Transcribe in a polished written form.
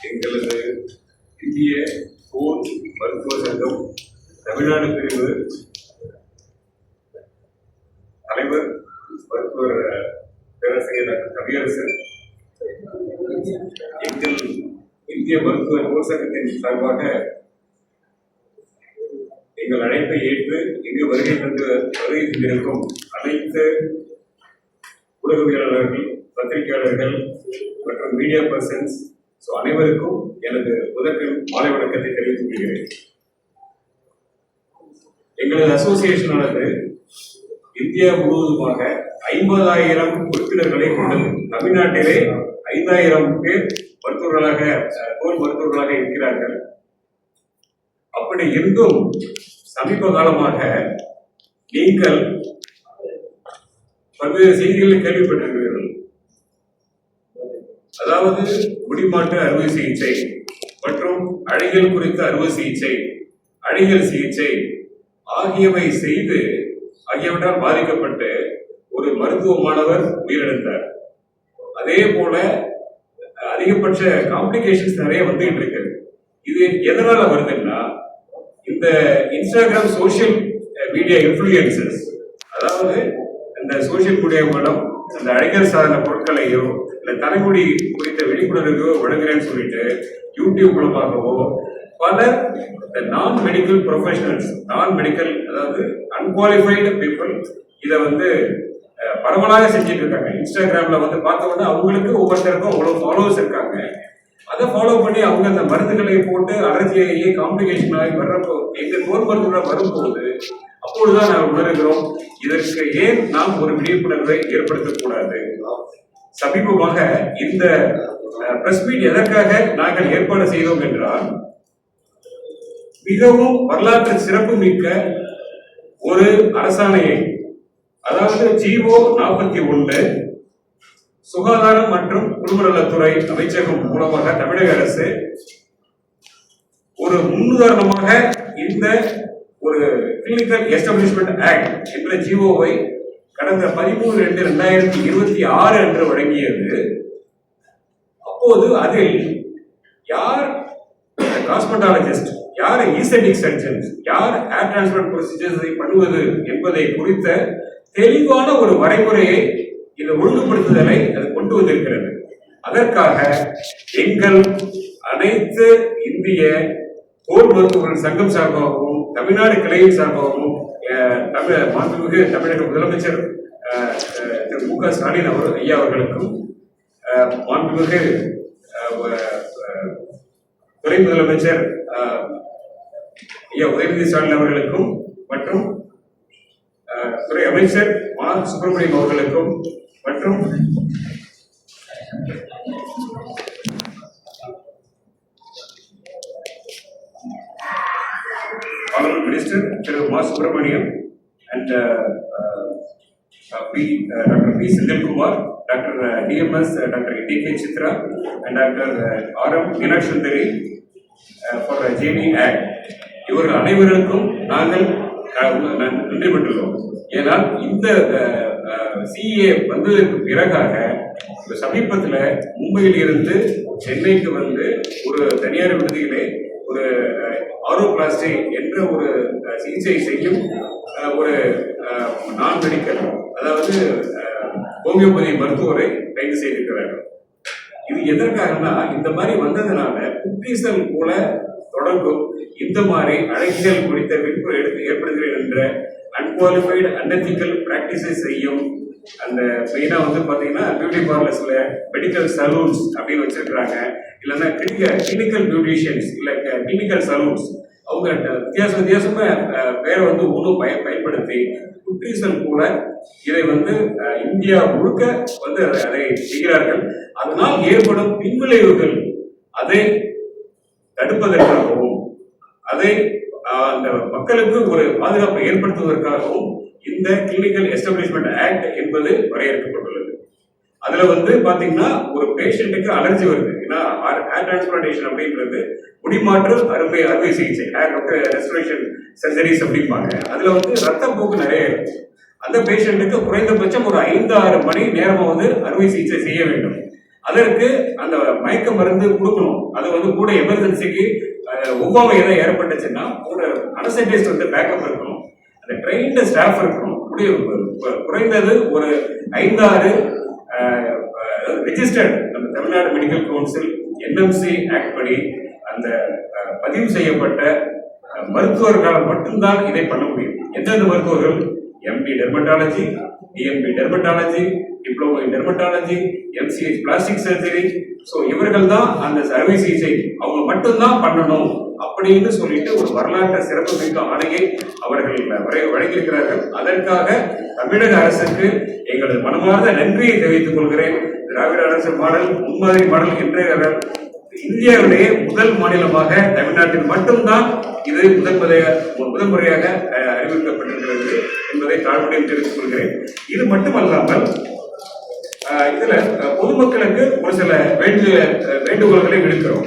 எங்களது இந்திய போர் மருத்துவ சங்கம் தமிழ்நாடு பிரிவு தலைவர் மருத்துவர் பேராசிரியர் டாக்டர் கவியரசன் எங்கள் இந்திய மருத்துவ போர் சங்கத்தின் சார்பாக எங்கள் அழைப்பை ஏற்று இங்கு வருகை தந்திருக்கும் அனைத்து ஊடகவியலாளர்கள், பத்திரிகையாளர்கள் மற்றும் மீடியா பர்சன்ஸ் அனைவருக்கும் எனது முதற்கண் மாலை வணக்கத்தை தெரிவித்துக் கொள்கிறேன். எங்களது அசோசியேஷனானது இந்தியா முழுவதுமாக 50,000 உறுப்பினர்களை கொண்டது. தமிழ்நாட்டிலே 5,000 பேர் போர் மருத்துவர்களாக இருக்கிறார்கள். அப்படி இருந்தும் சமீப காலமாக நீங்கள் பல்வேறு செய்திகளை கேள்விப்பட்டிருக்கிறீர்கள். அதாவது முடிமாற்று அறுவை சிகிச்சை மற்றும் அழகியல் குறித்த அறுவை சிகிச்சை, அழகியல் சிகிச்சை ஆகியவற்றால் பாதிக்கப்பட்டு ஒரு மருத்துவ மாணவர் உயிரிழந்தார். அதே போல அதிகபட்ச காம்ப்ளிகேஷன்ஸ் நிறைய வந்துகிட்டு இருக்கு. இது எதனால வருதுன்னா, இந்த இன்ஸ்டாகிராம் சோசியல் மீடியா இன்ஃப்ளூயன்சஸ், அதாவது இந்த சோசியல் மீடியா மூலம் அந்த அழகியல் சாதன பொருட்களையோ இல்லை தலைமுடி குறித்த விழிப்புணர்வையோ வழங்குறேன்னு சொல்லிட்டு யூடியூப் மூலமாகவோ பலர் நான் மெடிக்கல் ப்ரொஃபஷனல்ஸ், அதாவது அன்குவாலிஃபைடு பீப்புள் இதை பரவலாக செஞ்சுட்டு இருக்காங்க. இன்ஸ்டாகிராம்ல பார்த்தோம்னா அவங்களுக்கு ஒவ்வொருத்தருக்கும் அவ்வளோ ஃபாலோவர்ஸ் இருக்காங்க. அதை ஃபாலோ பண்ணி அவங்க அந்த மருந்துகளை போட்டு அலர்ஜியாகி காம்ப்ளிகேஷன் ஆகி வர்றப்போ எங்கள் போர் மருத்துவராக வரும்போது அப்பொழுதுதான் நாங்கள் உணர்கிறோம், இதற்கு ஏன் நாம் ஒரு விழிப்புணர்வை ஏற்படுத்தக்கூடாது. சமீபமாக இந்த பிரஸ் மீட் எதற்காக நாங்கள் ஏற்பாடு செய்தோம் என்றால், மிகவும் வரலாற்று சிறப்பு மிக்க ஒரு அரசாணையை, அதாவது GO 41 சுகாதாரம் மற்றும் குடும்பநலத்துறை அமைச்சகம் மூலமாக தமிழக அரசு ஒரு முன்னுதாரணமாக இந்த ஒரு கிளினிக்கல் எஸ்டாப்ளிஷ்மெண்ட் ஆக்ட் என்ற GOவை கடந்த 13/2/2026 அன்று வழங்கியது. அப்போது அதில் யார் காஸ்மெட்டாலஜிஸ்ட், யார் ஈஸ்தெடிக் சர்ஜன்ஸ், யார் ஹேர் டிரான்ஸ்பிளான்ட் ப்ரொசீஜர்ஸை பண்ணுவது என்பதை குறித்த தெளிவான ஒரு வரைமுறையை, இந்த ஒழுங்குபடுத்துதலை அது கொண்டு வந்திருக்கிறது. அதற்காக எங்கள் அனைத்து இந்திய போர் மருத்துவர்கள் சங்கம் சார்பாகவும் தமிழ்நாடு கிளையின் சார்பாகவும் மாண்புமிகு தமிழக முதலமைச்சர் திரு மு க ஸ்டாலின் ஐயா அவர்களுக்கும், மாண்புமிகு துணை முதலமைச்சர் ஐயா உதயநிதி ஸ்டாலின் அவர்களுக்கும் மற்றும் துறை அமைச்சர் மா சுப்பிரமணியம் அவர்களுக்கும் மற்றும் Honorable Minister Thiru Ma Subramaniam and Dr. P. Senthilkumar, Dr. DMS, Dr. D.K. Chitra and Dr. R.M. Meenakshi for JB Act. இவர்கள் அனைவருக்கும் நாங்கள் நன்றி பெற்றுள்ளோம். ஏனால் இந்த CA வந்ததற்கு பிறகாக சமீபத்தில் மும்பையில் இருந்து சென்னைக்கு ஒரு தனியார் விடுதியிலே ஒரு ஆரோபிளாஸ்டி என்ற ஒரு சிகிச்சை செய்யும் ஒரு நான் மெடிக்கல், அதாவது ஹோமியோபதி மருத்துவரை கைது செய்திருக்கிறார்கள். இது எதற்காகனா, இந்த மாதிரி வந்ததுனால குட்டீசல் போல தொடங்கும் இந்த மாதிரி அழகியல் குறித்த விழிப்புணர்வு ஏற்படுகிறேன் என்ற அன்குவாலிஃபைடு அன்எத்திக்கல் பிராக்டிசஸ் செய்யும் அந்த மெயினா பாத்தீங்கன்னா பியூட்டி பார்லர்ஸ்ல மெடிக்கல் சலூன்ஸ் அப்படின்னு வச்சிருக்கிறாங்க. இல்லைன்னா கிளினிக்கல் பியூட்டிஷியன்ஸ் இல்ல கிளினிக்கல் சலூன்ஸ் அவங்க வித்தியாசமா பேரை வந்து ஒன்றும் பயன்படுத்தி குற்றீசல் கூட இதை வந்து இந்தியா முழுக்க வந்து அதை செய்கிறார்கள். அதனால் ஏற்படும் பின்விளைவுகள் அதை தடுப்பதற்காகவும் அதை அந்த மக்களுக்கு ஒரு பாதுகாப்பை ஏற்படுத்துவதற்காகவும் இந்த கிளினிக்கல் எஸ்டாப்ளிஷ்மெண்ட் ஆக்ட் என்பது வரையறுக்கப்பட்டுள்ளது. அதுல வந்து பாத்தீங்கன்னா ஒரு பேஷண்ட்டுக்கு அலர்ஜி வருது, ஏன்னா ஹேர் டிரான்ஸ்பிளான்டேஷன் அப்படின்றது முடிமாற்று அறுவை சிகிச்சை, ஹேர் ரெஸ்டரேஷன் சர்ஜரிஸ் அப்படிம்பாங்க. அதுல வந்து ரத்தப்போக்கு நிறைய இருக்கும். அந்த பேஷண்ட்டுக்கு குறைந்தபட்சம் ஒரு 5-6 மணி நேரமா வந்து அறுவை சிகிச்சை செய்ய வேண்டும். அதற்கு அந்த மயக்க மருந்து கொடுக்கணும். அது வந்து கூட எமர்ஜென்சிக்கு ஒவ்வாமை ஏதாவது ஏற்பட்டுச்சுன்னா ஒரு அனஸ்தெட்டிஸ்ட் வந்து பேக்கப் இருக்கணும், அந்த ட்ரெயின்டு ஸ்டாஃப் இருக்கணும். குறைந்தது ஒரு 5-6 ரெஜிஸ்டர்ட் நம்ம Tamil Nadu medical council NMC act படி அந்த பதிவு செய்யப்பட்ட மருத்துவர்களால் மட்டும்தான் இதை பண்ண முடியும். எந்தெந்த மருத்துவர்கள்? MD dermatology, DMB dermatology, diploma in dermatology, MCH plastic surgery. So இவர்கள் தான் அந்த அறுவை சிகிச்சை அவங்க மட்டும்தான் பண்ணணும் அப்படின்னு சொல்லிட்டு ஒரு வரலாற்று சிறப்பு மிக்க ஆணையை அவர்கள் வழங்கியிருக்கிறார்கள். அதற்காக தமிழக அரசுக்கு எங்களது மனமார்ந்த நன்றியை தெரிவித்துக் கொள்கிறேன். திராவிட அரசு மாடல் முன்மாதிரி மாடல் என்ற இந்தியாவுடைய முதல் மாநிலமாக தமிழ்நாட்டில் மட்டும்தான் இது முதன்முறையாக அறிவிக்கப்பட்டிருக்கிறது என்பதை தாழ்வுடன் தெரிவித்துக் கொள்கிறேன். இது மட்டுமல்லாமல் இதுல பொதுமக்களுக்கு ஒரு சில வேண்டுகோள்களை விடுக்கிறோம்.